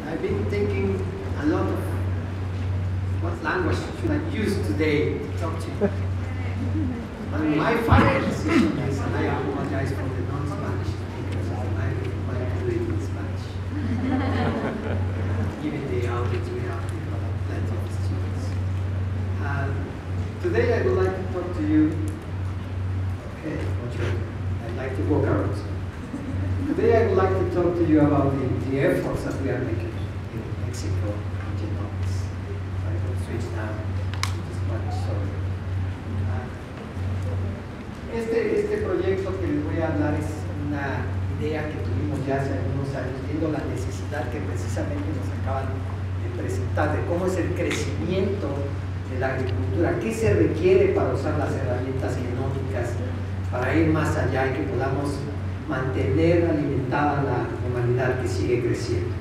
I've been thinking a lot of what language should I use today to talk to you. And my final decision is, and I apologize for the non-Spanish speakers, I would like to do it in Spanish. Given the audience we have, plenty of students. Today I would like to talk to you. Okay, I'd like to walk around. Today I would like to talk to you about the efforts that we are making in Mexico in genomics. I will switch now to Spanish, sorry. Este proyecto que les voy a hablar es una idea que tuvimos ya hace algunos años, viendo la necesidad que precisamente nos acaban de presentar de cómo es el crecimiento de la agricultura, qué se requiere para usar las herramientas genómicas para ir más allá y que podamos mantener alimentada la humanidad que sigue creciendo.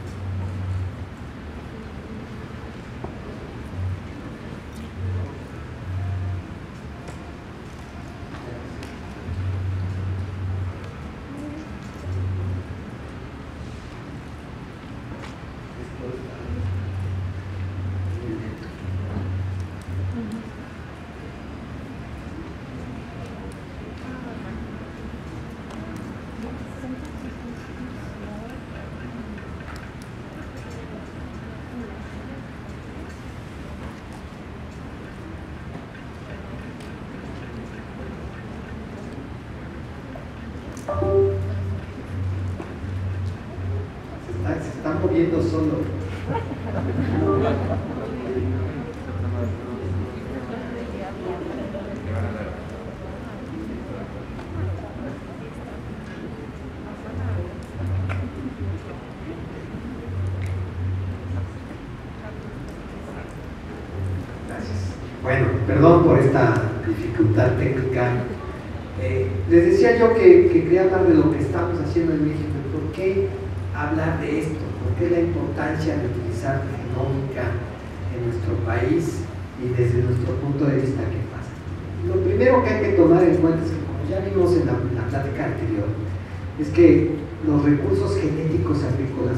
Se están moviendo solo. Gracias. Bueno, perdón por esta dificultad técnica. Les decía yo que quería hablar de lo que estamos haciendo en México. ¿Por qué hablar de esto? ¿Por qué la importancia de utilizar genómica en nuestro país y desde nuestro punto de vista qué pasa? Lo primero que hay que tomar en cuenta es que, como ya vimos en la plática anterior, es que los recursos genéticos agrícolas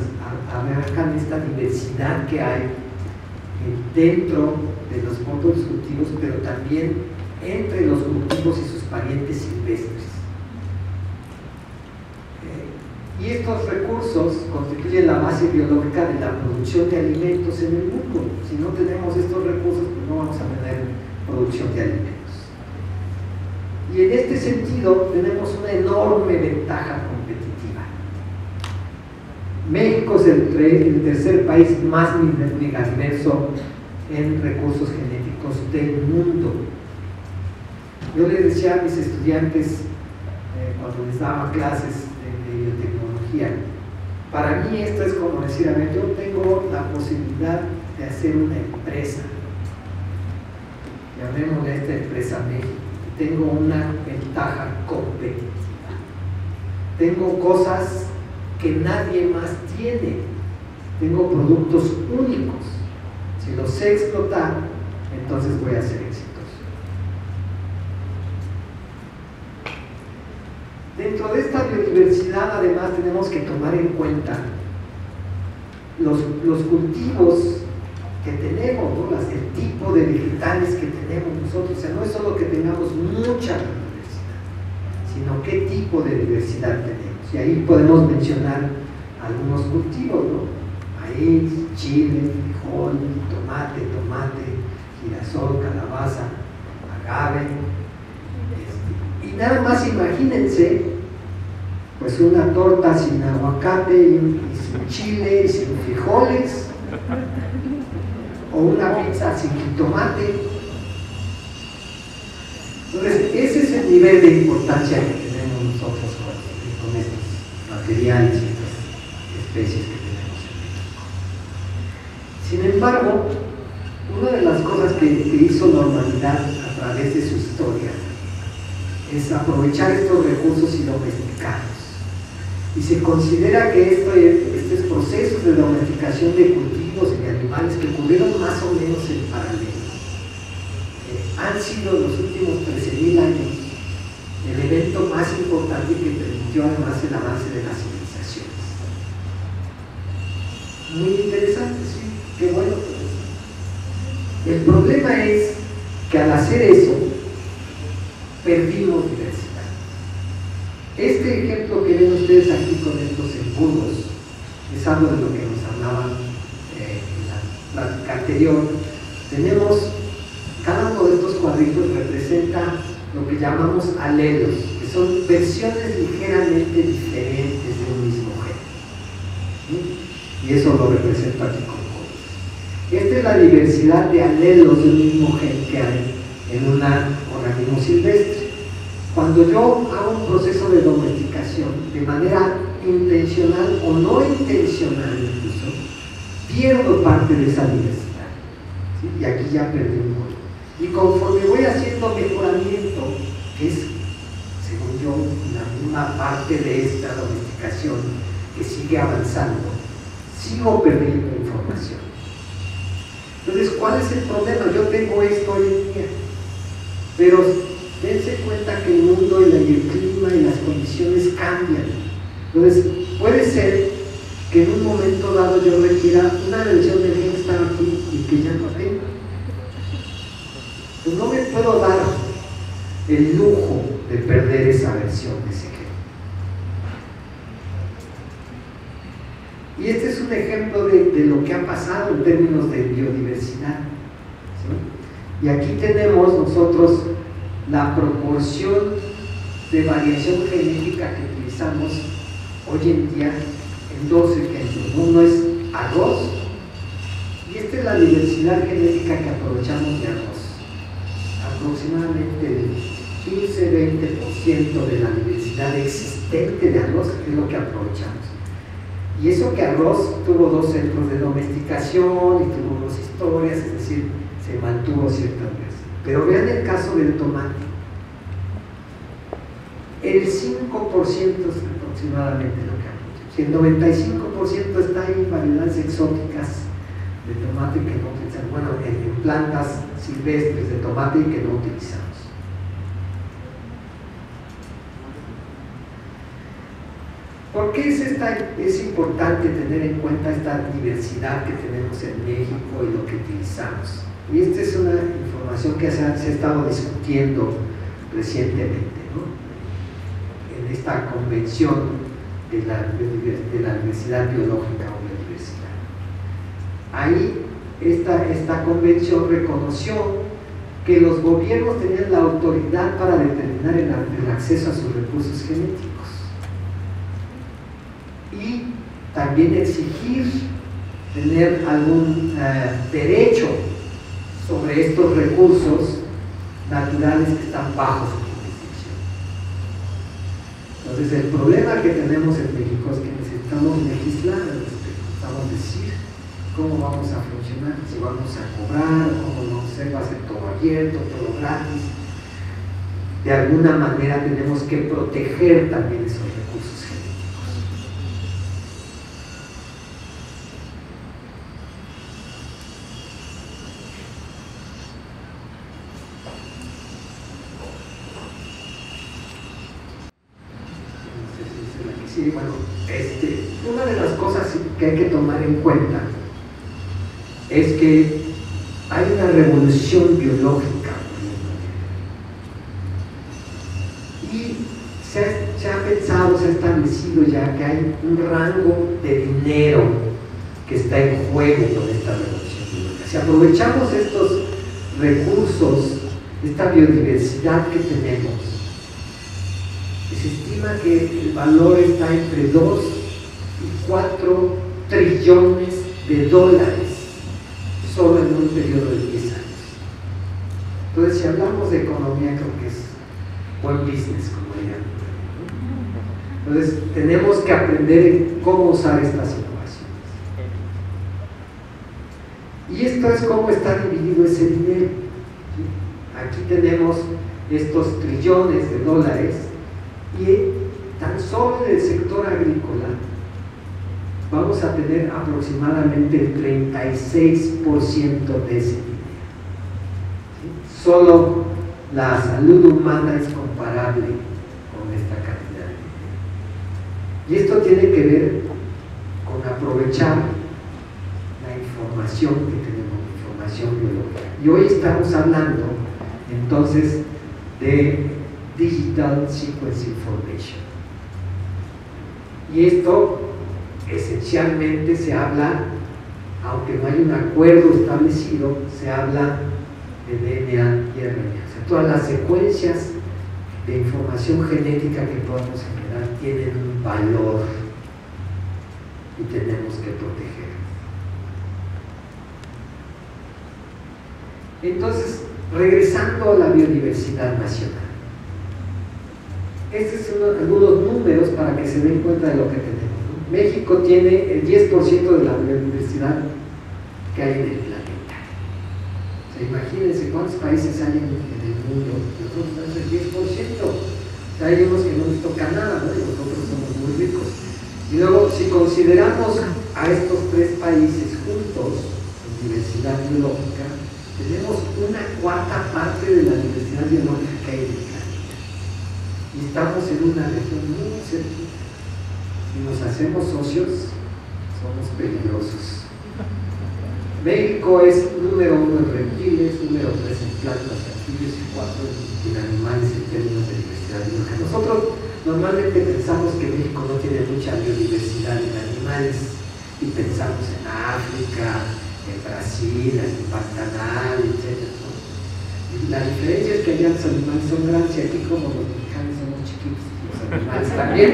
abarcan esta diversidad que hay dentro de los propios cultivos, pero también entre los cultivos y sus parientes silvestres. Y estos recursos constituyen la base biológica de la producción de alimentos en el mundo. Si no tenemos estos recursos, pues no vamos a tener producción de alimentos. Y en este sentido tenemos una enorme ventaja competitiva. México es el tercer país más megadiverso en recursos genéticos del mundo. Yo les decía a mis estudiantes cuando les daba clases de biotecnología, para mí esto es como decir, a ver, yo tengo la posibilidad de hacer una empresa, llamémosle a esta empresa México, tengo una ventaja competitiva, tengo cosas que nadie más tiene, tengo productos únicos, si los sé explotar, entonces voy a ser exitoso. Dentro de esta biodiversidad, además, tenemos que tomar en cuenta los cultivos que tenemos, ¿no? El tipo de vegetales que tenemos nosotros. O sea, no es solo que tengamos mucha biodiversidad, sino qué tipo de diversidad tenemos. Y ahí podemos mencionar algunos cultivos, ¿no? Maíz, chile, frijol, tomate, girasol, calabaza, agave. Y nada más imagínense, pues una torta sin aguacate y sin chile y sin frijoles, o una pizza sin jitomate. Entonces, ese es el nivel de importancia que tenemos nosotros con estos materiales y estas especies que tenemos en México. Sin embargo, una de las cosas que hizo la humanidad a través de su historia es aprovechar estos recursos y domesticarlos. Y se considera que estos procesos de domesticación de cultivos y de animales que ocurrieron más o menos en paralelo han sido los últimos 13.000 años el evento más importante que permitió además el avance de las civilizaciones. Muy interesante, sí, qué bueno. Pues. El problema es que al hacer eso, perdimos diversidad. Este ejemplo que ven ustedes aquí con estos embudos es algo de lo que nos hablaban en la plática anterior. Tenemos, cada uno de estos cuadritos representa lo que llamamos alelos, que son versiones ligeramente diferentes de un mismo gen. ¿Sí? Y eso lo represento aquí con colores. Esta es la diversidad de alelos del mismo gen que hay en un organismo silvestre. Cuando yo hago un proceso de domesticación de manera intencional o no intencional incluso, pierdo parte de esa diversidad, ¿sí? Y aquí ya perdí un poco. Y conforme voy haciendo mejoramiento, que es, según yo, una parte de esta domesticación que sigue avanzando, sigo perdiendo información. Entonces, ¿cuál es el problema? Yo tengo esto hoy en día, pero dense cuenta que el mundo y el clima y las condiciones cambian. Entonces, puede ser que en un momento dado yo requiera una versión del gen que estaba aquí y que ya no tengo. Pues no me puedo dar el lujo de perder esa versión de ese gen. Y este es un ejemplo de lo que ha pasado en términos de biodiversidad, ¿sí? Y aquí tenemos nosotros la proporción de variación genética que utilizamos hoy en día en dos ejemplos. Uno es arroz, y esta es la diversidad genética que aprovechamos de arroz. Aproximadamente el 15-20% de la diversidad existente de arroz es lo que aprovechamos. Y eso que arroz tuvo dos centros de domesticación y tuvo dos historias, es decir, se mantuvo ciertas veces. Pero vean el caso del tomate. El 5% es aproximadamente lo que aprovechamos. Si el 95% está en variedades exóticas de tomate que no utilizamos, bueno, en plantas silvestres de tomate y que no utilizamos. ¿Por qué es importante tener en cuenta esta diversidad que tenemos en México y lo que utilizamos? Y esta es una información que se ha estado discutiendo recientemente, ¿no? En esta convención de la diversidad biológica o biodiversidad. Ahí esta convención reconoció que los gobiernos tenían la autoridad para determinar el acceso a sus recursos genéticos y también exigir tener algún derecho sobre estos recursos naturales que están bajo su jurisdicción. Entonces el problema que tenemos en México es que necesitamos legislar al respecto, necesitamos decir cómo vamos a funcionar, si vamos a cobrar, cómo vamos a hacer, va a ser todo abierto, todo gratis. De alguna manera tenemos que proteger también esos recursos genéticos. Sí, bueno, una de las cosas que hay que tomar en cuenta es que hay una revolución biológica y se ha pensado, se ha establecido ya que hay un rango de dinero que está en juego con esta revolución biológica. Si aprovechamos estos recursos, esta biodiversidad que tenemos, se estima que el valor está entre 2 y 4 trillones de dólares solo en un periodo de 10 años. Entonces, si hablamos de economía, creo que es buen business, como dirían. Entonces, tenemos que aprender cómo usar estas innovaciones. Y esto es cómo está dividido ese dinero. Aquí tenemos estos trillones de dólares y tan solo en el sector agrícola vamos a tener aproximadamente el 36% de ese dinero. ¿Sí? Solo la salud humana es comparable con esta cantidad de dinero. Y esto tiene que ver con aprovechar información que tenemos, información biológica. Y hoy estamos hablando entonces de Digital Sequence Information. Y esto esencialmente se habla, aunque no hay un acuerdo establecido, se habla de DNA y RNA. O sea, todas las secuencias de información genética que podamos generar tienen un valor y tenemos que proteger. Entonces, regresando a la biodiversidad nacional. Estos son algunos números para que se den cuenta de lo que tenemos, ¿no? México tiene el 10% de la biodiversidad que hay en el planeta. O sea, imagínense cuántos países hay en el mundo. Nosotros tenemos el 10%. O sea, hay unos que no les toca nada, ¿no? Y nosotros somos muy ricos. Y luego, si consideramos a estos tres países juntos en diversidad biológica, tenemos una cuarta parte de la diversidad biológica que hay en el planeta. Y estamos en una región muy cerquita. Si nos hacemos socios, somos peligrosos. México es número 1 en reptiles, número 3 en plantas, anfibios y 4 en animales en términos de diversidad biológica. Nosotros normalmente pensamos que México no tiene mucha biodiversidad en animales y pensamos en África, en Brasil, en el Pantanal, etc. La diferencia es que allá los animales son grandes y aquí como los mexicanos somos chiquitos, los animales también.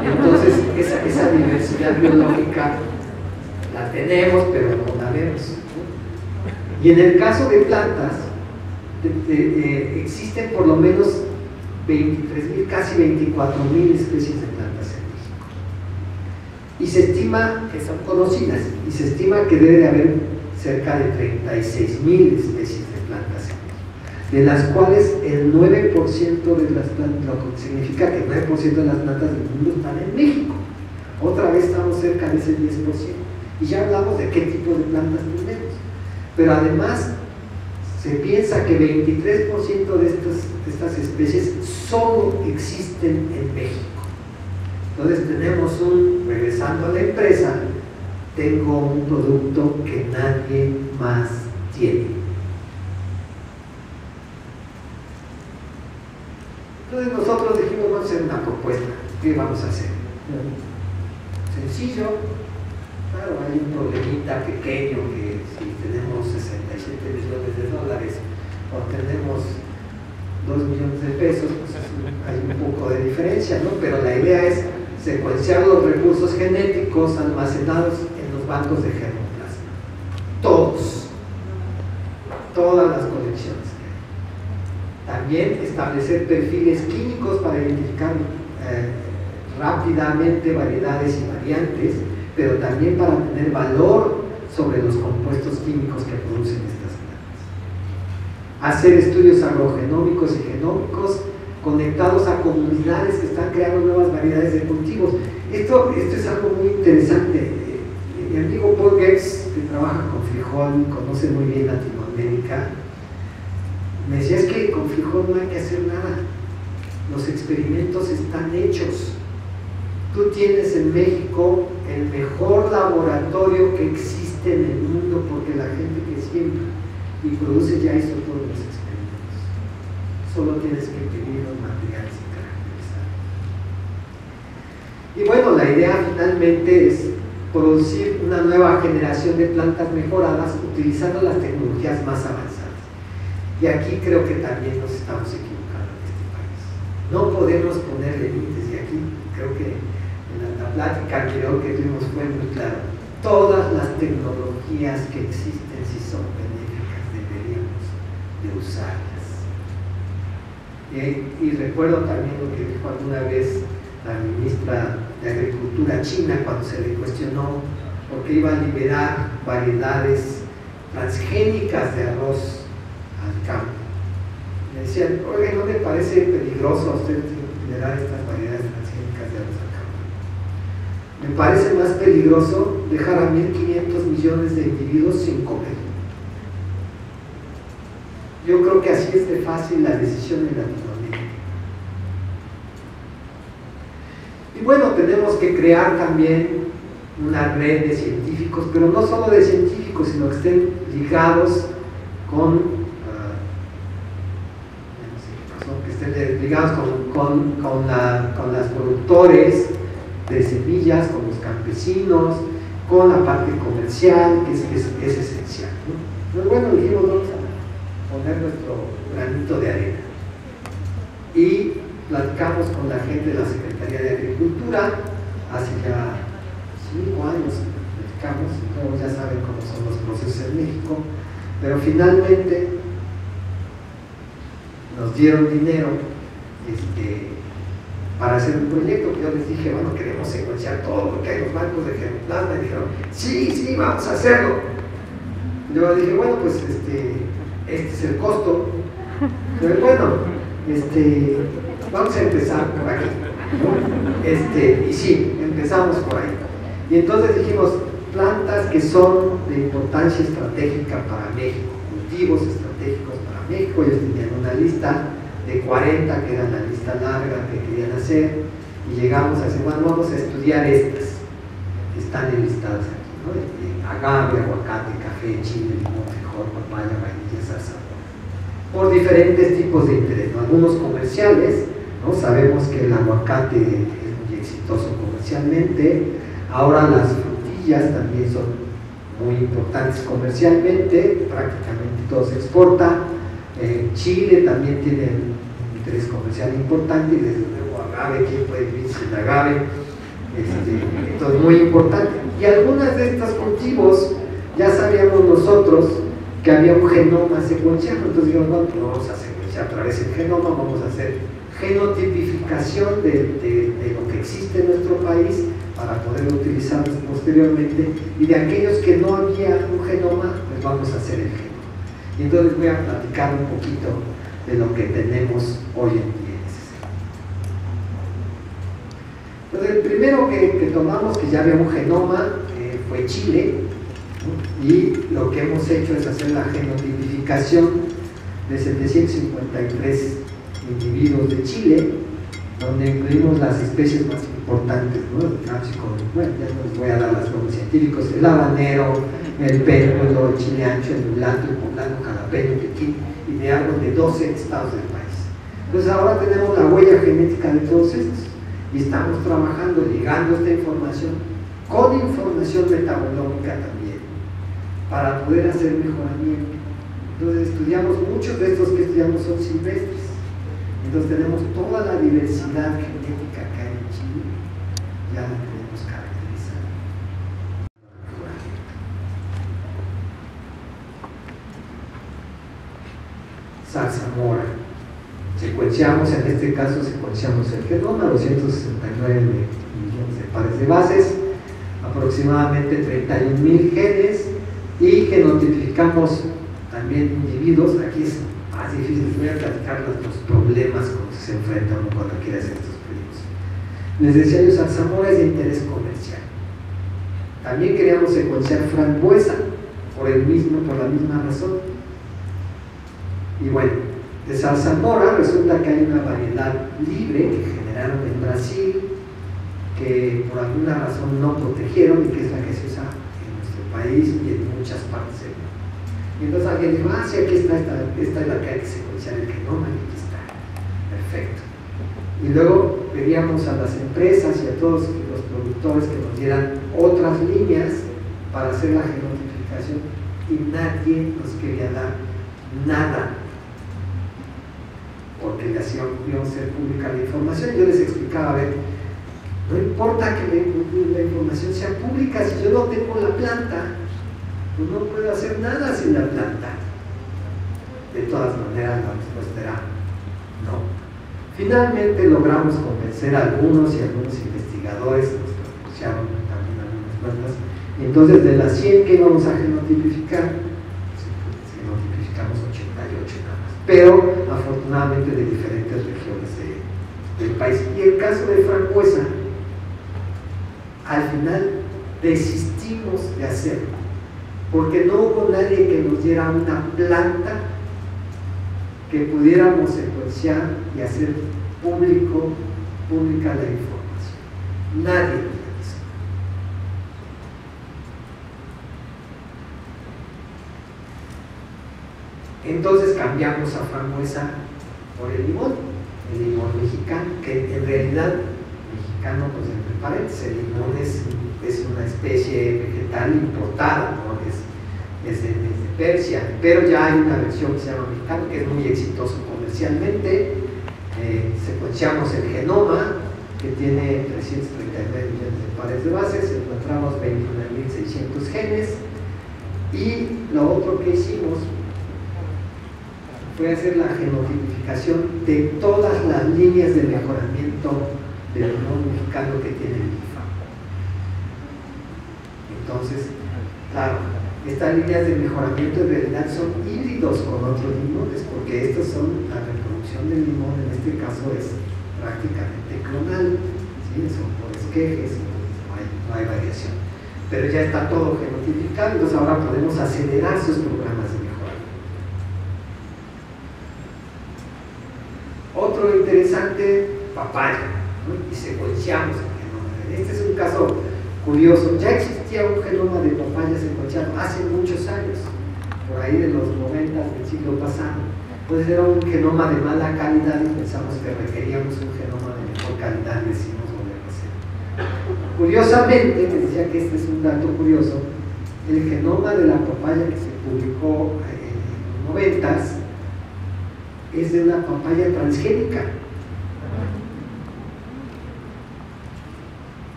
Entonces esa diversidad biológica la tenemos, pero no la vemos. Y en el caso de plantas, existen por lo menos 23.000, casi 24.000 especies de plantas en México. Y se estima que son conocidas, y se estima que debe de haber cerca de 36.000 especies de plantas en México, de las cuales el 9% de las plantas, lo que significa que el 9% de las plantas del mundo están en México. Otra vez estamos cerca de ese 10%. Y ya hablamos de qué tipo de plantas tenemos. Pero además, se piensa que 23% de estas especies solo existen en México. Entonces tenemos regresando a la empresa, tengo un producto que nadie más tiene. Entonces nosotros dijimos, vamos a hacer una propuesta. ¿Qué vamos a hacer? Sencillo. Claro, hay un problemita pequeño que si tenemos 67 millones de dólares o tenemos 2 millones de pesos, pues hay un poco de diferencia, ¿no? Pero la idea es secuenciar los recursos genéticos almacenados en los bancos de germoplasma. Todas las colecciones que hay. También establecer perfiles químicos para identificar rápidamente variedades y variantes, pero también para tener valor sobre los compuestos químicos que producen estas plantas. Hacer estudios agrogenómicos y genómicos conectados a comunidades que están creando nuevas variedades de cultivos. Esto es algo muy interesante. Mi amigo Paul Getz, que trabaja con frijol, conoce muy bien Latinoamérica, me decía, es que con frijol no hay que hacer nada, los experimentos están hechos. Tú tienes en México el mejor laboratorio que existe en el mundo, porque la gente que siembra y produce ya hizo todos los experimentos. Solo tienes que pedir los materiales y caracterizarlos. Y bueno, la idea finalmente es producir una nueva generación de plantas mejoradas utilizando las tecnologías más avanzadas. Y aquí creo que también nos estamos equivocando en este país. No podemos poner límites, y aquí creo que la plática anterior que tuvimos fue muy claro. Todas las tecnologías que existen, si son benéficas, deberíamos de usarlas. Y recuerdo también lo que dijo alguna vez la ministra de Agricultura china cuando se le cuestionó por qué iba a liberar variedades transgénicas de arroz al campo. Le decían, oye, ¿no le parece peligroso a usted liberar estas variedades transgénicas de arroz al campo? Me parece más peligroso dejar a 1.500 millones de individuos sin comer. Yo creo que así es de fácil la decisión en Latinoamérica. Y bueno, tenemos que crear también una red de científicos científicos, pero no solo de científicos, sino que estén ligados con con los productores de semillas, con los campesinos, con la parte comercial, que es esencial, ¿no? Pues bueno, dijimos, vamos a poner nuestro granito de arena. Y platicamos con la gente de la Secretaría de Agricultura, hace ya 5 años platicamos, todos ya saben cómo son los procesos en México, pero finalmente nos dieron dinero para hacer un proyecto. Yo les dije, bueno, queremos secuenciar todo, porque hay los bancos de germplasma, y dijeron, sí, vamos a hacerlo. Yo dije, bueno, pues este es el costo, pero bueno, vamos a empezar por aquí, ¿no? Y sí, empezamos por ahí. Y entonces dijimos, plantas que son de importancia estratégica para México, cultivos estratégicos para México. Ellos tenían una lista de 40, que era la lista larga que querían hacer, y llegamos a decir, bueno, vamos a estudiar estas que están enlistadas aquí, ¿no? Agave, aguacate, café, chile, limón, frijol, papaya, vainilla, zarzamora, por diferentes tipos de interés, ¿no? Algunos comerciales, ¿no? Sabemos que el aguacate es muy exitoso comercialmente. Ahora las frutillas también son muy importantes comercialmente, prácticamente todo se exporta. Chile también tiene un interés comercial importante, y desde luego agave, ¿quién puede vivir sin agave? Entonces, muy importante. Y algunas de estos cultivos ya sabíamos nosotros que había un genoma secuenciado. Entonces dijimos, bueno, pues vamos a secuenciar otra vez el genoma, vamos a hacer genotipificación de lo que existe en nuestro país para poder utilizarlos posteriormente, y de aquellos que no había un genoma, pues vamos a hacer el genoma. Y entonces voy a platicar un poquito de lo que tenemos hoy en día en ese sentido. Pues el primero que tomamos, que ya había un genoma, fue Chile, ¿no? Y lo que hemos hecho es hacer la genotipificación de 753 individuos de Chile, donde incluimos las especies más importantes, ¿no? Bueno, ya no les voy a dar los nombres científicos: el habanero, el péndulo, el chile ancho, el mulato, el poblano, jalapeño, piquín, y de árboles de 12 estados del país. Entonces ahora tenemos la huella genética de todos estos, y estamos trabajando, ligando esta información con información metabolómica también, para poder hacer mejoramiento. Entonces estudiamos, muchos de estos que estudiamos son silvestres. Entonces tenemos toda la diversidad genética que hay en Chile, ya la tenemos caracterizada. Zarzamora. Secuenciamos, en este caso secuenciamos el genoma, 269 millones de pares de bases, aproximadamente 31,000 genes, y genotipificamos también individuos. Aquí es más difícil, voy a platicar los problemas con los que se enfrenta uno cuando quiere hacer estos proyectos. Les decía yo, zarzamora es de interés comercial. También queríamos secuenciar frambuesa por la misma razón. Y bueno, de zarzamora resulta que hay una variedad libre que generaron en Brasil, que por alguna razón no protegieron, y que es la que se usa en nuestro país y en muchas partes del mundo. Y entonces alguien dijo, sí, aquí está, esta es la que hay que secuenciar el genoma, y aquí está, perfecto. Y luego pedíamos a las empresas y a todos los productores que nos dieran otras líneas para hacer la genotipificación, y nadie nos quería dar nada, porque le hacían ser pública la información. Yo les explicaba, a ver, no importa que la información sea pública, si yo no tengo la planta, pues no puedo hacer nada sin la planta. De todas maneras, la respuesta era no. Finalmente logramos convencer a algunos, y algunos investigadores nos propusieron también algunas plantas. Entonces, de las 100 que íbamos a genotipificar, genotipificamos 88 nada más, pero afortunadamente de diferentes regiones del país. Y el caso de frambuesa, al final desistimos de hacerlo, porque no hubo nadie que nos diera una planta que pudiéramos secuenciar y hacer pública la información. Nadie nos hizo. Entonces cambiamos a frambuesa por el limón mexicano, que en realidad mexicano, pues entre paréntesis, el limón es una especie vegetal importada, ¿no? es de Persia, pero ya hay una versión que se llama mexicano, que es muy exitoso comercialmente. Secuenciamos el genoma, que tiene 339 millones de pares de bases, encontramos 29.600 genes, y lo otro que hicimos fue hacer la genotipificación de todas las líneas de mejoramiento del limón mexicano que tiene el IFA. Entonces, claro, estas líneas de mejoramiento en realidad son híbridos con otros limones, porque estos son, la reproducción del limón en este caso es prácticamente clonal, ¿sí? Son por esquejes, no hay variación, pero ya está todo genotificado, entonces ahora podemos acelerar sus programas de mejora. Otro interesante, papaya, ¿no? Y secuenciamos el genoma. Este es un caso curioso. Ya existía un genoma de papaya secuenciado hace muchos años, por ahí de los 90 del siglo pasado. Entonces era un genoma de mala calidad y pensamos que requeríamos un genoma de mejor calidad y decidimos volverlo a hacer. Curiosamente, me decía que este es un dato curioso, el genoma de la papaya que se publicó en los 90s es de una papaya transgénica.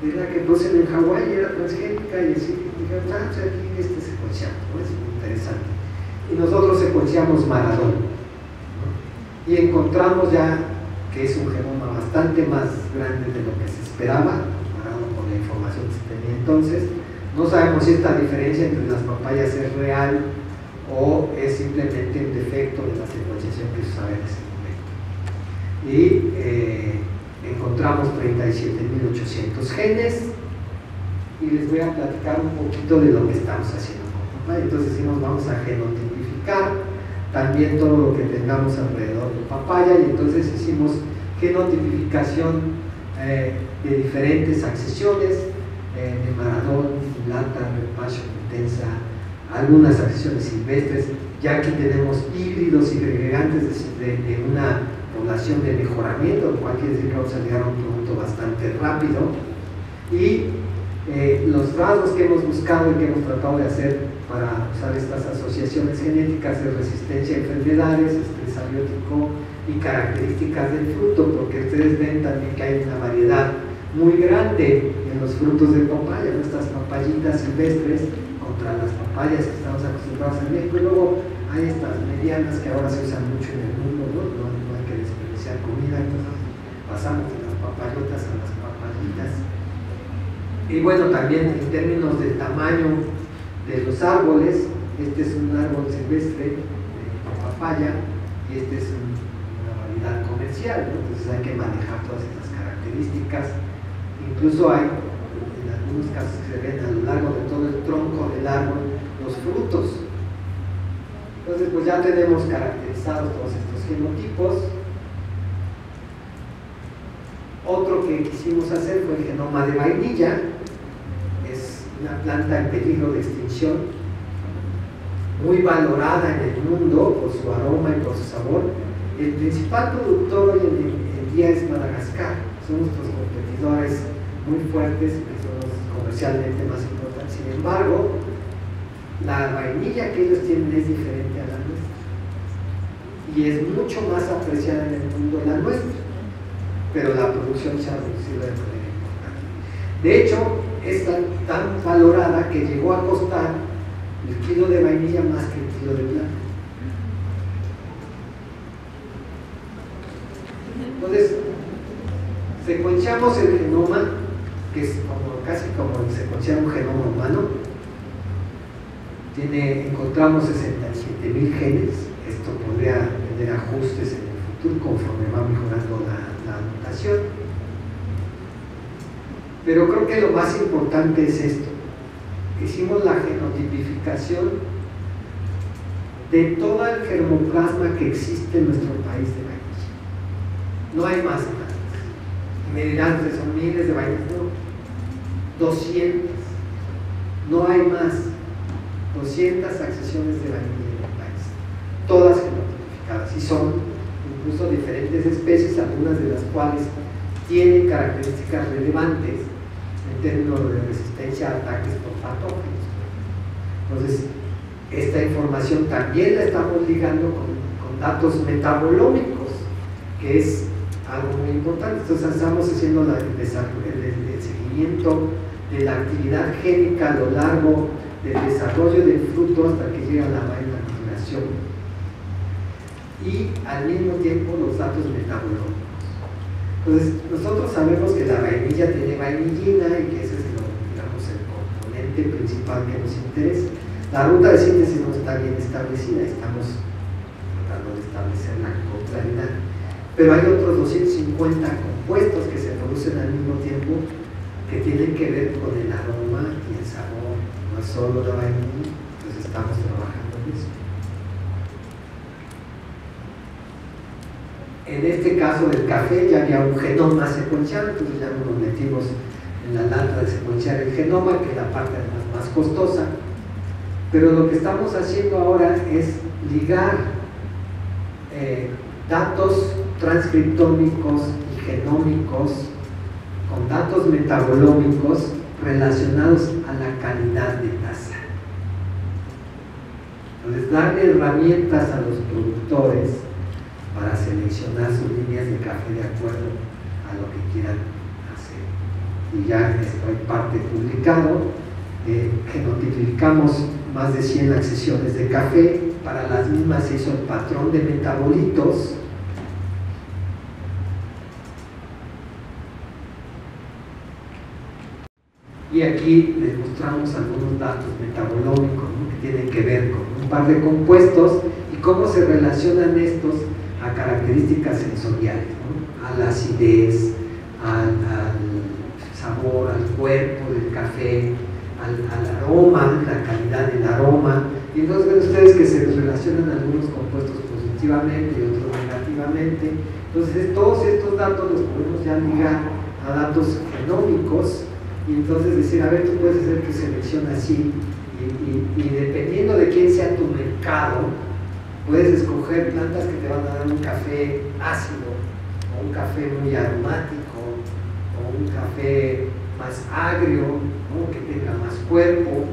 Es la que producen en Hawái, era transgénica, y así dijeron, aquí secuenciamos, ¿no? Es muy interesante. Y nosotros secuenciamos Maradón, ¿no? Y encontramos ya que es un genoma bastante más grande de lo que se esperaba, comparado con la información que se tenía entonces. No sabemos si esta diferencia entre las papayas es real o es simplemente un defecto de la secuenciación que se usaba en ese momento. Y encontramos 37.800 genes, y les voy a platicar un poquito de lo que estamos haciendo con papaya. Entonces decimos, vamos a genotipificar también todo lo que tengamos alrededor de papaya, y entonces hicimos genotipificación de diferentes accesiones, de Maradón, Lata, Repacho, Intensa, algunas accesiones silvestres. Ya aquí tenemos híbridos y agregantes de una población de mejoramiento, lo cual quiere decir que vamos a llegar a un producto bastante rápido. Y los rasgos que hemos buscado y que hemos tratado de hacer para usar estas asociaciones genéticas de resistencia a enfermedades, estrés abiótico y características del fruto, porque ustedes ven también que hay una variedad muy grande en los frutos de papaya, nuestras papayitas silvestres contra las papayas que estamos acostumbrados en México, y luego hay estas medianas que ahora se usan mucho en el mundo, no hay que desperdiciar comida, entonces pasamos de las papayotas a las papayitas. Y bueno, también en términos del tamaño de los árboles, este es un árbol silvestre de papaya y este es una variedad comercial, ¿no? Entonces hay que manejar todas estas características. Incluso hay, en algunos casos, que se ven a lo largo de todo el tronco del árbol los frutos. Entonces pues ya tenemos caracterizados todos estos genotipos. Otro que quisimos hacer fue el genoma de vainilla. Es una planta en peligro de extinción, muy valorada en el mundo por su aroma y por su sabor. El principal productor hoy en día es Madagascar. Son nuestros competidores muy fuertes, que son los comercialmente más importantes. Sin embargo, la vainilla que ellos tienen es diferente a la nuestra y es mucho más apreciada en el mundo la nuestra, pero la producción se ha reducido de manera importante. De hecho, es tan valorada que llegó a costar el kilo de vainilla más que el kilo de plata. Entonces, secuenciamos el genoma, que es casi como secuenciar un genoma humano. Encontramos 67.000 genes. Esto podría tener ajustes en el futuro conforme va mejorando la mutación. Pero creo que lo más importante es esto. Hicimos la genotipificación de todo el germoplasma que existe en nuestro país de vainilla. No hay más. Me dirán que son miles de vainillas, no, 200. No hay más. 200 accesiones de vainilla en el país. así son, incluso diferentes especies, algunas de las cuales tienen características relevantes en términos de resistencia a ataques por patógenos. Entonces, esta información también la estamos ligando con datos metabolómicos, que es algo muy importante. Entonces, estamos haciendo el seguimiento de la actividad génica a lo largo del desarrollo del fruto hasta que llega a la maduración, y al mismo tiempo los datos metabológicos. Entonces, nosotros sabemos que la vainilla tiene vainillina y que ese es el componente principal que nos interesa. La ruta de síntesis no está bien establecida, estamos tratando de establecerla con claridad, pero hay otros 250 compuestos que se producen al mismo tiempo que tienen que ver con el aroma y el sabor, no es solo la vainilla. Entonces estamos trabajando en eso. En este caso del café ya había un genoma secuenciado, entonces ya nos metimos en la lata de secuenciar el genoma, que es la parte más costosa, pero lo que estamos haciendo ahora es ligar datos transcriptómicos y genómicos con datos metabolómicos relacionados a la calidad de taza. Entonces, darle herramientas a los productores para seleccionar sus líneas de café de acuerdo a lo que quieran hacer. Y ya esto hay parte publicado, que notificamos más de 100 accesiones de café. Para las mismas se hizo el patrón de metabolitos, y aquí les mostramos algunos datos metabolómicos, ¿no?, que tienen que ver con un par de compuestos y cómo se relacionan estos a características sensoriales, ¿no?, a la acidez, al sabor, al cuerpo del café, al aroma, la calidad del aroma. Y entonces ven ustedes que se relacionan algunos compuestos positivamente y otros negativamente. Entonces todos estos datos los podemos ya ligar a datos genómicos, y entonces decir, a ver, tú puedes hacer tu selección así, y dependiendo de quién sea tu mercado, puedes escoger plantas que te van a dar un café ácido, o un café muy aromático, o un café más agrio, ¿no?, que tenga más cuerpo.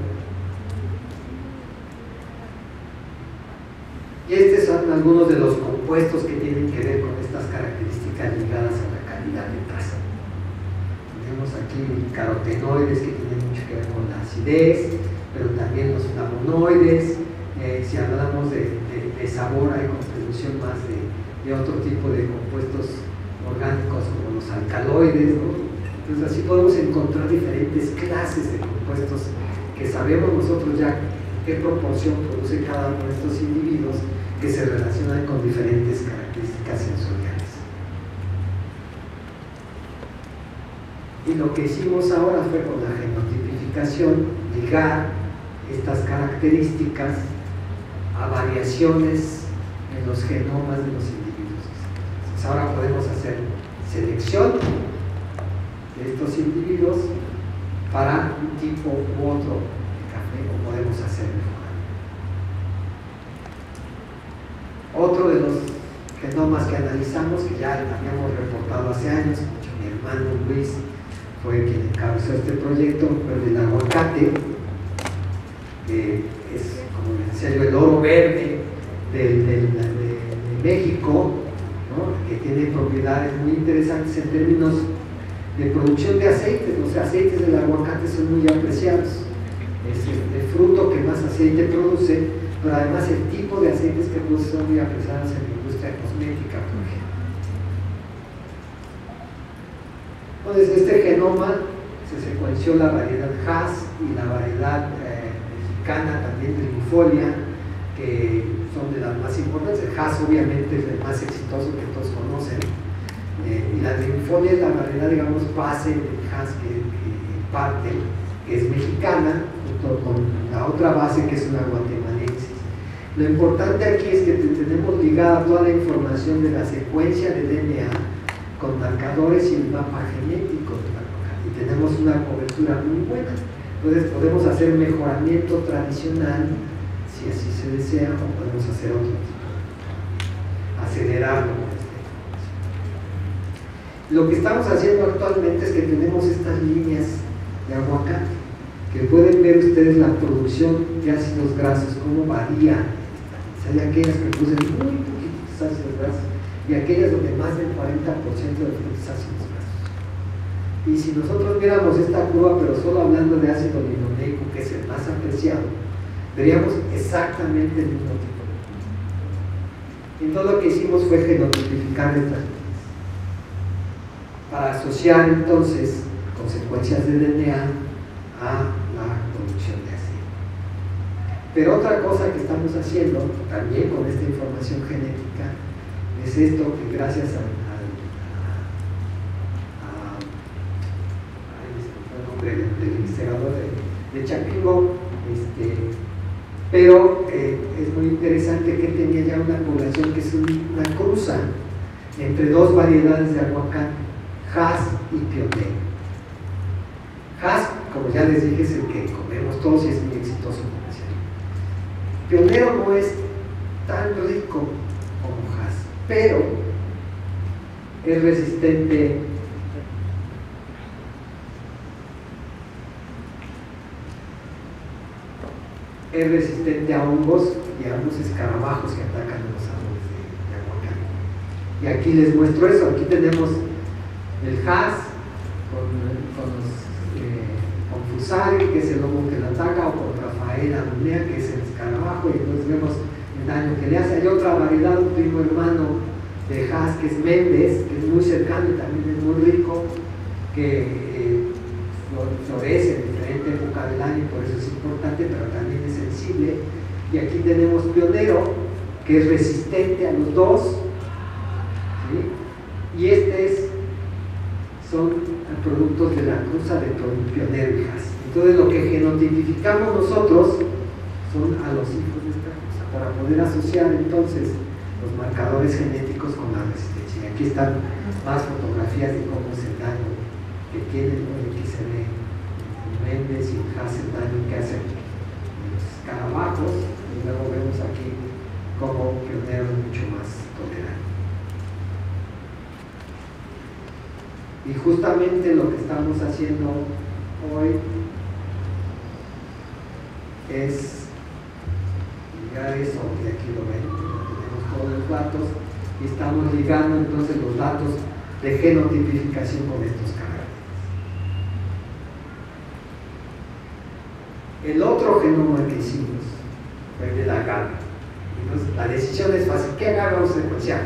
Y estos son algunos de los compuestos que tienen que ver con estas características ligadas a la calidad de taza. Tenemos aquí carotenoides que tienen mucho que ver con la acidez, pero también los flavonoides. Si hablamos de sabor, hay contribución más de otro tipo de compuestos orgánicos como los alcaloides, ¿no? Entonces así podemos encontrar diferentes clases de compuestos que sabemos nosotros ya qué proporción produce cada uno de estos individuos, que se relacionan con diferentes características sensoriales. Y lo que hicimos ahora fue, con la genotipificación, ligar estas características a variaciones en los genomas de los individuos. Entonces ahora podemos hacer selección de estos individuos para un tipo u otro de café, o podemos hacer mejor. Otro de los genomas que analizamos, que ya habíamos reportado hace años, mi hermano Luis fue quien encabezó este proyecto, fue el del aguacate, que es, como les decía yo, el oro verde de México, ¿no?, que tiene propiedades muy interesantes en términos de producción de aceites. Los aceites del aguacate son muy apreciados, es el fruto que más aceite produce, pero además el tipo de aceites que produce son muy apreciados en la industria cosmética, por ejemplo. Entonces, este genoma se secuenció la variedad Hass y la variedad mexicana también de Trigifolia, que son de las más importantes. El Hass obviamente es el más exitoso que todos conocen, y la Trigifolia es la variedad, digamos, base del Hass que parte, que es mexicana, junto con la otra base que es una guatemalensis. Lo importante aquí es que tenemos ligada toda la información de la secuencia de DNA con marcadores y el mapa genético del aguacate, y tenemos una cobertura muy buena. Entonces podemos hacer mejoramiento tradicional, si así se desea, o podemos hacer otro tipo. acelerarlo con esta información. Lo que estamos haciendo actualmente es que tenemos estas líneas de aguacate, que pueden ver ustedes la producción de ácidos grasos, cómo varía. Hay aquellas que producen muy poquitos ácidos grasos y aquellas donde más del 40% de los ácidos grasos. Y si nosotros viéramos esta curva, pero solo hablando de ácido linoleico, que es el más apreciado, veríamos exactamente el mismo tipo de curva. Entonces lo que hicimos fue genotipificar estas líneas para asociar entonces consecuencias de DNA a la producción de ácido. Pero otra cosa que estamos haciendo también con esta información genética es esto, que gracias del investigador de Chapingo, pero es muy interesante que tenía ya una población que es una cruza entre dos variedades de aguacate, Hass y Pionero. Hass, como ya les dije, es el que comemos todos y es muy exitoso comercial. Pionero no es tan rico como Hass, pero es resistente a hongos y a unos escarabajos que atacan los árboles de aguacate. Y aquí les muestro eso. Aquí tenemos el Hass con Fusari, que es el hongo que la ataca, o con Rafaela Dunea, que es el escarabajo, y entonces vemos el daño que le hace. Hay otra variedad, un primo hermano de Hass, que es Méndez, que es muy cercano y también es muy rico, que florece en diferente época del año, por eso es importante, pero también es sensible. Y aquí tenemos Pionero, que es resistente a los dos, ¿sí? Y son productos de la cruza de Pionero y Hass. Entonces lo que genotipificamos nosotros son a los hijos de esta cruza, para poder asociar entonces los marcadores genéticos con la resistencia. Y aquí están más fotografías de cómo es el daño que tienen, aquí se ve Méndez y Hass, el daño que hacen los escarabajos, y luego vemos aquí cómo Pionero es mucho más tolerante. Y justamente lo que estamos haciendo hoy es ligar eso, y aquí lo ven, tenemos todos los datos, y estamos ligando entonces los datos de genotipificación con estos caracteres. El otro genoma que hicimos fue el de la agave. Entonces la decisión es fácil. ¿Qué agave vamos a secuenciar?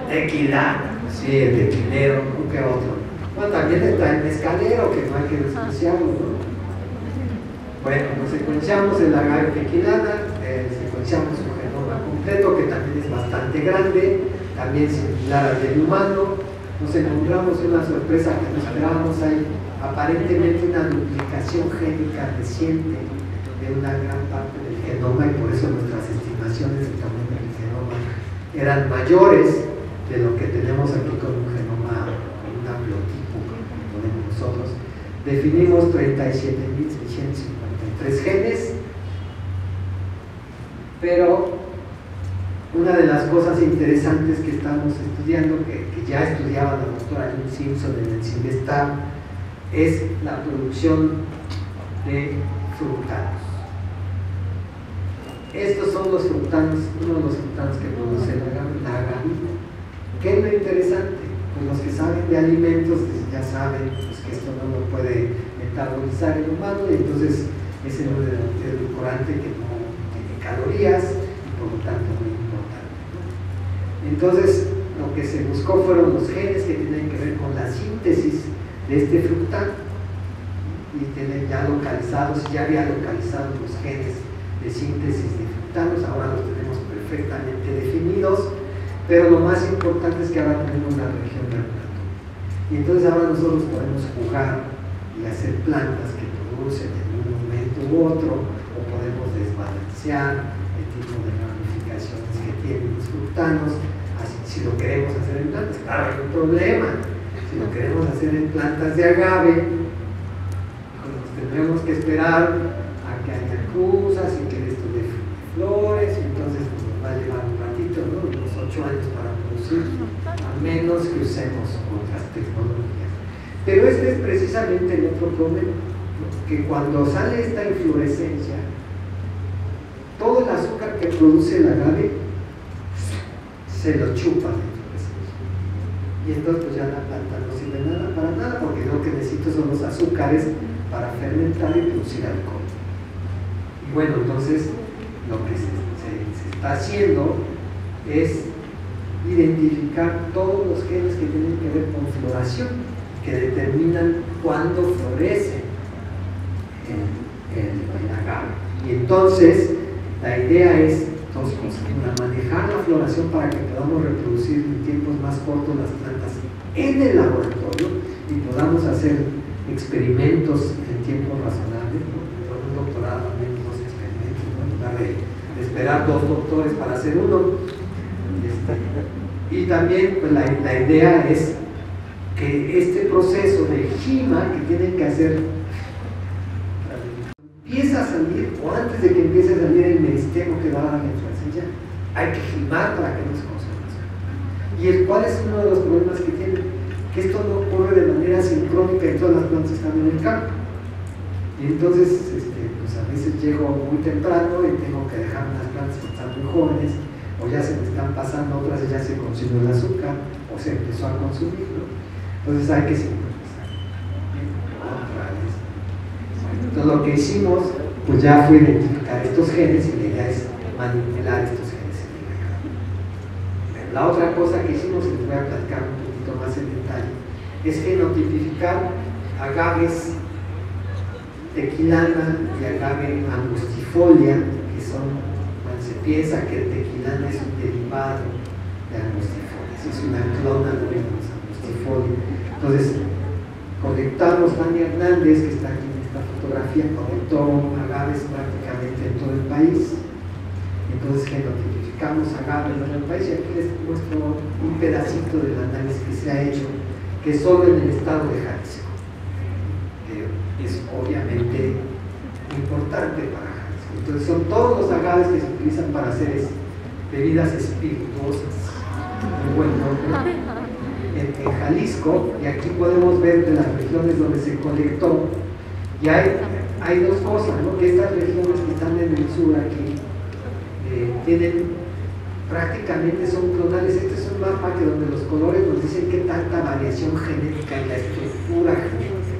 Tequilana. Sí, el tequilero, ¿no? ¿Qué otro? Bueno, también está el mezcalero, que no hay que despreciarlo, ¿no? Bueno, nos secuenciamos el agave tequilana, secuenciamos su genoma completo, que también es bastante grande, también similar al del humano. Nos encontramos una sorpresa que no esperábamos. Hay aparentemente una duplicación génica reciente de una gran parte del genoma, y por eso nuestras estimaciones del tamaño del genoma eran mayores de lo que tenemos aquí con un genoma, con un haplotipo que ponemos nosotros. Definimos 37.653 genes, pero una de las cosas interesantes que estamos estudiando, que ya estudiaba la doctora June Simpson en el CIMESTAR, es la producción de fructanos. Estos son los fructanos, uno de los fructanos que produce la agavita. ¿Qué es lo interesante? Pues los que saben de alimentos ya saben pues, que esto no lo puede metabolizar el humano, y entonces es el edulcorante que no tiene calorías y por lo tanto muy importante, ¿no? Entonces lo que se buscó fueron los genes que tienen que ver con la síntesis de este fructano, y tienen ya localizados, ya había localizado los genes de síntesis de fructanos, ahora los tenemos perfectamente definidos, pero lo más importante es que ahora tenemos la región regulatoria, y entonces ahora nosotros podemos jugar y hacer plantas que producen en un momento u otro, o podemos desbalancear el tipo de ramificaciones que tienen los fructanos, así, si lo queremos hacer en plantas. Claro, hay un problema. Si lo queremos hacer en plantas de agave, pues tendremos que esperar a que haya cruzas y que esto de flores, y entonces pues, nos va a llevar un ratito, ¿no? 8 años para producir, a menos que usemos otras tecnologías. Pero este es precisamente el otro problema, ¿no? Que cuando sale esta inflorescencia, todo el azúcar que produce el agave se lo chupa la inflorescencia. Y entonces pues ya la planta no sirve para nada, porque lo que necesito son los azúcares para fermentar y producir alcohol. Y bueno, entonces lo que se está haciendo es identificar todos los genes que tienen que ver con floración, que determinan cuándo florece el agave. Y entonces la idea es dos cosas: una, manejar la floración para que podamos reproducir en tiempos más cortos las plantas en el laboratorio y podamos hacer experimentos en tiempos razonables, ¿no? Con un doctorado al menos 2 experimentos, ¿no? En lugar de esperar 2 doctores para hacer uno. Y también pues, la idea es que este proceso de gima que tienen que hacer empieza a salir, o antes de que empiece a salir el meristemo que va a dar la inflorescencia, hay que gimar para que no se conserve. ¿Y cuál es uno de los problemas que tienen? Que esto no ocurre de manera sincrónica y todas las plantas están en el campo. Y entonces pues a veces llego muy temprano y tengo que dejar unas plantas que están muy jóvenes, o ya se me están pasando, otras ya se consumió el azúcar o se empezó a consumir, ¿no? Entonces hay que sincronizar. Entonces lo que hicimos pues ya fue identificar estos genes y la idea es manipular estos genes en el agave. La otra cosa que hicimos, y les voy a platicar un poquito más en detalle, es genotipificar agaves tequilana y agave angustifolia, que son, se piensa que el tequilana es un derivado de angustifolia, es una clona de los angustifolia. Entonces, conectamos, Dani Hernández, que está aquí en esta fotografía, conectó agaves prácticamente en todo el país. Entonces, genotipificamos agaves en todo el país, y aquí les muestro un pedacito del análisis que se ha hecho, que es solo en el estado de Jalisco, que es obviamente importante para Jalisco. Entonces son todos los agaves que se utilizan para hacer bebidas espirituosas, muy buen nombre, en Jalisco. Y aquí podemos ver de las regiones donde se colectó, y hay dos cosas, ¿no? Que estas regiones que están en el sur aquí tienen, prácticamente son clonales. Este es un mapa que donde los colores nos dicen qué tanta variación genética en la estructura genética,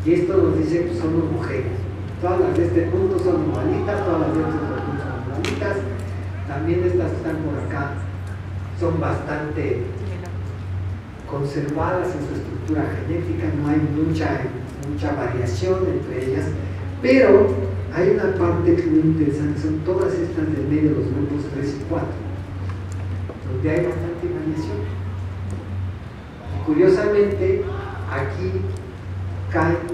y esto nos dice que son homogéneos. Todas las de este punto son igualitas, todas las de este otro punto son igualitas. También estas que están por acá son bastante conservadas en su estructura genética, no hay mucha variación entre ellas, pero hay una parte que es muy interesante, son todas estas del medio de los grupos 3 y 4, donde hay bastante variación. Y curiosamente, aquí caen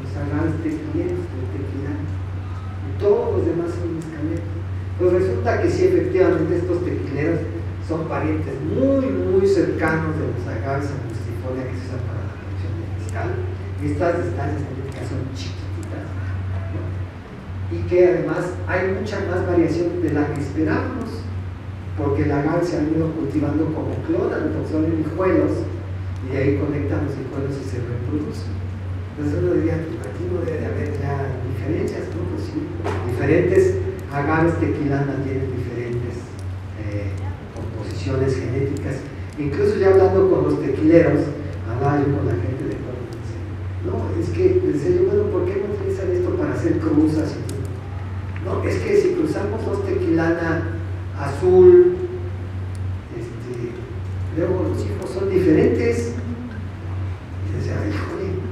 los agaves tequileros del tequilano, y todos los demás son escaleros. Pues resulta que sí, efectivamente, estos tequileros son parientes muy cercanos de los agaves angustifolia que se usan para la producción de mezcal. Estas distancias genéticas son chiquititas, ¿no? Y que además hay mucha más variación de la que esperábamos, porque el agave se ha ido cultivando como clona, porque son hijuelos, y de ahí conectan los hijuelos y se reproducen. Entonces uno diría, aquí no debe de haber ya diferencias, ¿no? Pues sí, diferentes agaves tequilana tienen diferentes composiciones genéticas. Incluso ya hablando con los tequileros, hablaba yo con la gente de Colombia, y dice, no, es que, decía yo, bueno, ¿por qué no utilizan esto para hacer cruzas? No, es que si cruzamos dos tequilana azul, luego los hijos son diferentes. Y decía, híjole,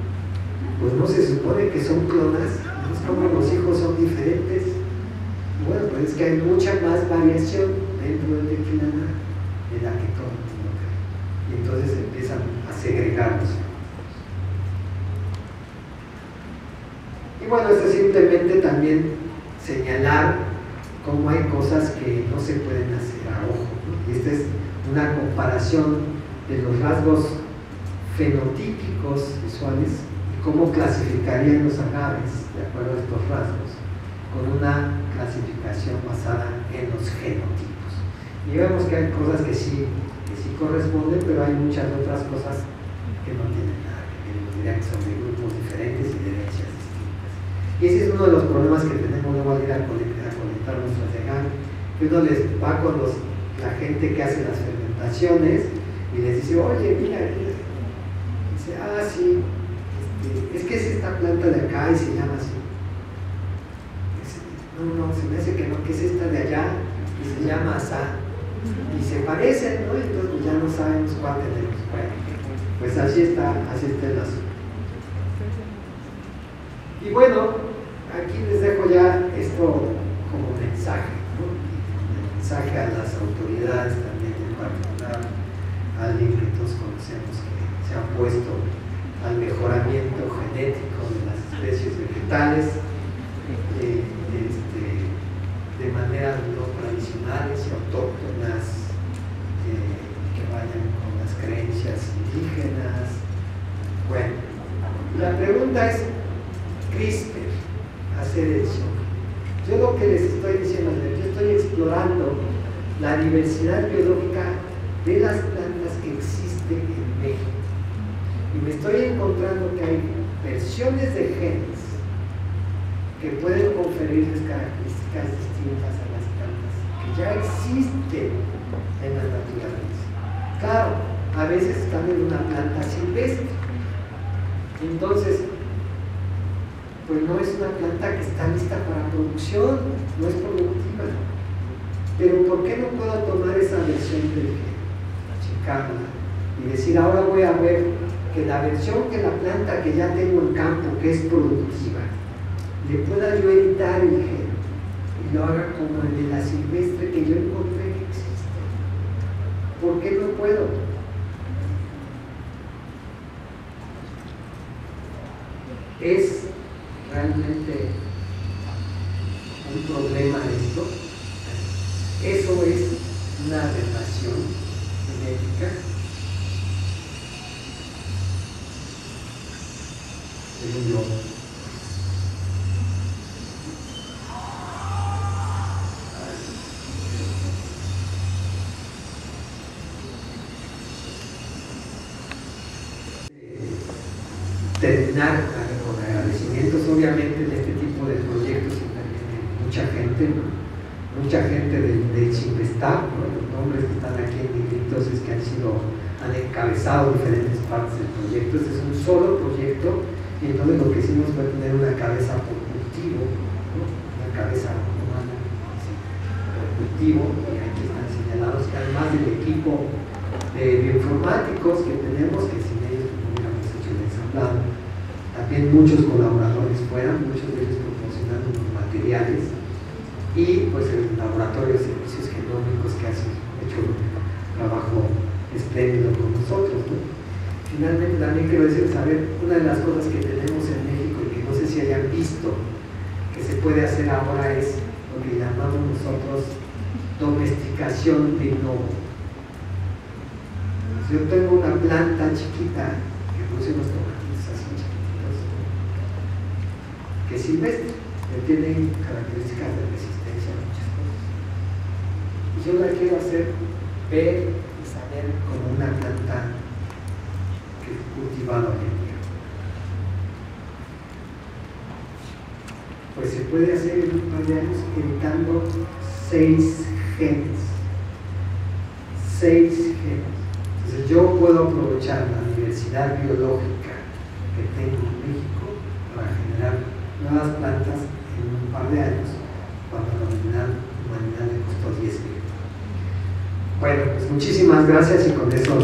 pues no se supone que son clonas, es como los hijos son diferentes. Y bueno, pues es que hay mucha más variación dentro del tequilana de la que todo el mundo cree. Y entonces empiezan a segregarlos. Y bueno, esto es simplemente también señalar cómo hay cosas que no se pueden hacer a ojo, ¿no? Y esta es una comparación de los rasgos fenotípicos visuales y cómo clasificarían los agaves de acuerdo a estos rasgos, con una clasificación basada en los genotipos. Y vemos que hay cosas que sí corresponden, pero hay muchas otras cosas que no tienen nada que ver, diría que son de grupos diferentes y de herencias distintas. Y ese es uno de los problemas que tenemos luego al ir a conectar nuestros diagramas, que uno les va con la gente que hace las fermentaciones y les dice, oye, mira, dice, ah, sí, es que es esta planta de acá y se llama así. No, se me hace que no, que es esta de allá y se llama asá. Y se parecen, ¿no? Y entonces ya no sabemos cuál tenemos. Bueno, pues así está el asunto. Y bueno, aquí les dejo ya esto como mensaje, ¿no? Un mensaje a las autoridades también, en particular a alguien que todos conocemos que se ha puesto al mejoramiento genético de las especies vegetales de maneras no tradicionales y autóctonas, que vayan con las creencias indígenas. Bueno, la pregunta es, CRISPR, hacer edición. Yo lo que les estoy diciendo, yo estoy explorando la diversidad biológica de las plantas que existen en México. Y me estoy encontrando que hay versiones de genes que pueden conferirles características distintas a las plantas que ya existen en la naturaleza. Claro, a veces están en una planta silvestre, entonces pues no es una planta que está lista para producción, no es productiva, pero ¿por qué no puedo tomar esa versión del gen, checarla y decir, ahora voy a ver que la versión que la planta que ya tengo en campo, que es productiva, le pueda yo editar el gen y lo haga como el de la silvestre que yo encontré que existe? ¿Por qué no puedo? ¿Es realmente un problema esto? ¿Eso es una aberración genética? Según yo. Terminar con agradecimientos, obviamente, de este tipo de proyectos interviene mucha gente de Chimpestá, ¿no? Los nombres que están aquí en negritos es que han encabezado diferentes partes del proyecto. Este es un solo proyecto y entonces lo que hicimos fue tener una cabeza por cultivo, ¿no? Una cabeza humana, ¿sí? Por cultivo, y aquí están señalados que además del equipo de bioinformáticos que tenemos, que sin ellos no hubiéramos hecho el ensamblado. También muchos colaboradores fuera, muchos de ellos proporcionando los materiales, y pues el laboratorio de servicios genómicos que ha hecho un trabajo espléndido con nosotros, ¿no? Finalmente también quiero decirles, a ver, una de las cosas que tenemos en México y que no sé si hayan visto que se puede hacer ahora es lo que llamamos nosotros domesticación de novo. Yo tengo una planta chiquita que produce unos tomatitos así chiquitos, que es silvestre, que tiene características de resistencia a muchas cosas. Y yo la quiero hacer ver y saber como una planta que cultivada hoy en día. Pues se puede hacer en un par de años editando 6 genes. 6 genes. Entonces yo puedo aprovechar la diversidad biológica que tengo en México para generar nuevas plantas en un par de años, cuando la humanidad le costó 10.000. Bueno, pues muchísimas gracias y con eso...